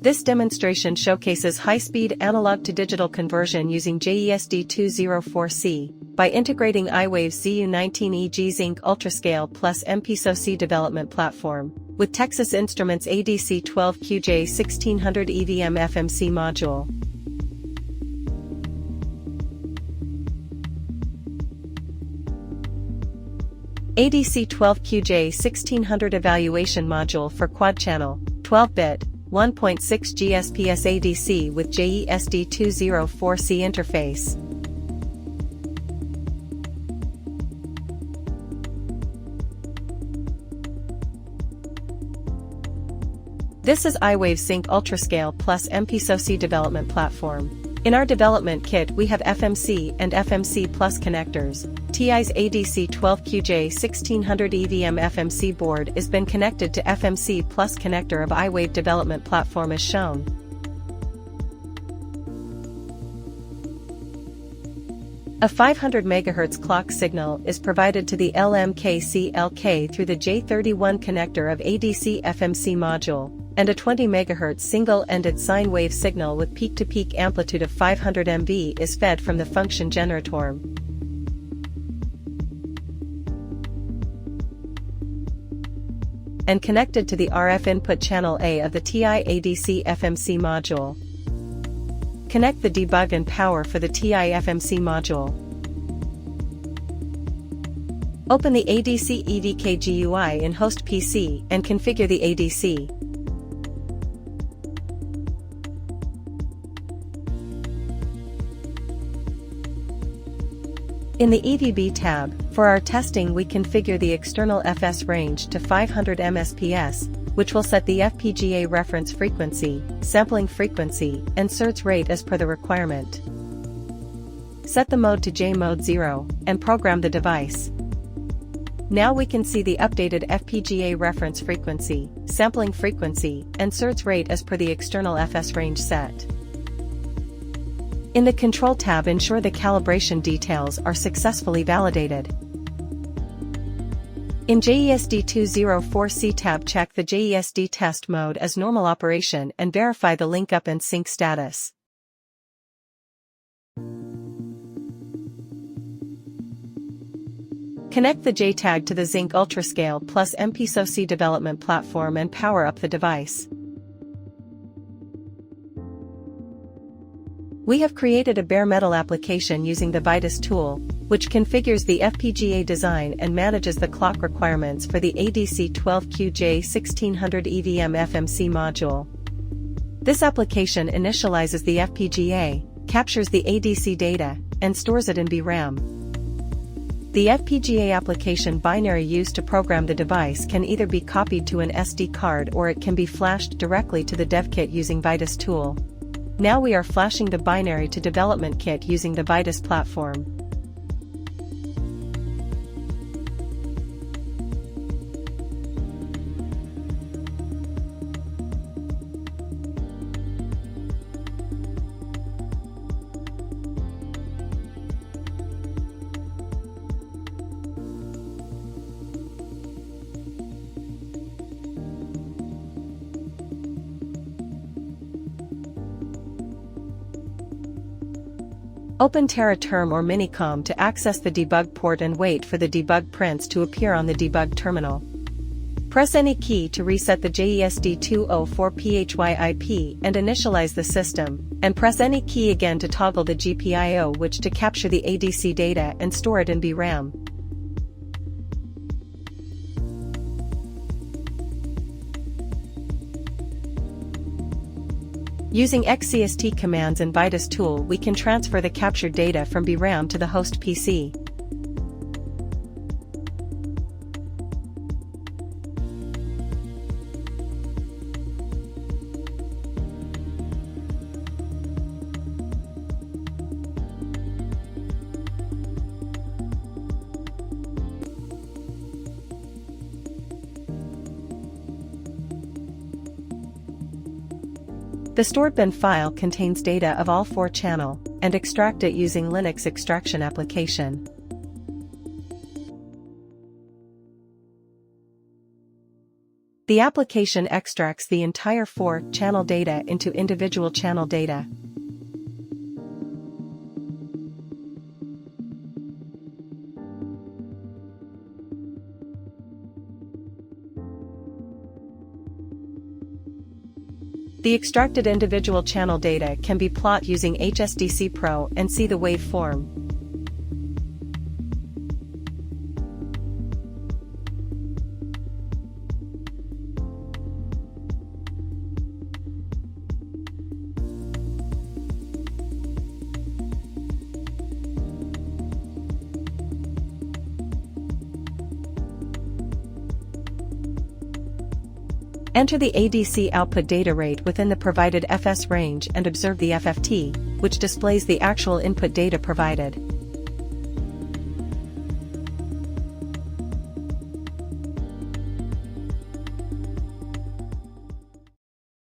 This demonstration showcases high-speed analog-to-digital conversion using JESD204C by integrating iWave's ZU19EG Zynq UltraScale plus MPSoC development platform with Texas Instruments ADC12QJ1600 EVM FMC module. ADC12QJ1600 evaluation module for quad-channel, 12-bit, 1.6 GSPS ADC with JESD204C interface. This is iWave's Zynq UltraScale plus MPSoC development platform. In our development kit we have FMC and FMC Plus connectors. TI's ADC12QJ1600 EVM FMC board is been connected to FMC Plus connector of iWave development platform as shown. A 500 MHz clock signal is provided to the LMK-CLK through the J31 connector of ADC FMC module, and a 20 MHz single-ended sine wave signal with peak-to-peak amplitude of 500 MV is fed from the function generator and connected to the RF input channel A of the TI ADC FMC module. Connect the debug and power for the TI FMC module. Open the ADC EDK GUI in host PC and configure the ADC. In the EVB tab, for our testing we configure the external FS range to 500 MSPS, which will set the FPGA reference frequency, sampling frequency, and search rate as per the requirement. Set the mode to J mode 0, and program the device. Now we can see the updated FPGA reference frequency, sampling frequency, and search rate as per the external FS range set. In the Control tab, ensure the calibration details are successfully validated. In JESD204C tab, check the JESD test mode as normal operation and verify the link up and sync status. Connect the JTAG to the Zynq UltraScale plus MPSoC development platform and power up the device. We have created a bare metal application using the Vitis tool, which configures the FPGA design and manages the clock requirements for the ADC12QJ1600 EVM FMC module. This application initializes the FPGA, captures the ADC data, and stores it in VRAM. The FPGA application binary used to program the device can either be copied to an SD card or it can be flashed directly to the dev kit using Vitis tool. Now we are flashing the binary to development kit using the Vitis platform. Open TerraTerm or Minicom to access the debug port and wait for the debug prints to appear on the debug terminal. Press any key to reset the JESD204PHY IP and initialize the system, and press any key again to toggle the GPIO switch to capture the ADC data and store it in VRAM. Using XCST commands and Vitis tool, we can transfer the captured data from VRAM to the host PC. The stored bin file contains data of all 4 channel, and extract it using Linux extraction application. The application extracts the entire 4-channel data into individual channel data. The extracted individual channel data can be plotted using HSDC Pro and see the waveform. Enter the ADC output data rate within the provided FS range and observe the FFT, which displays the actual input data provided.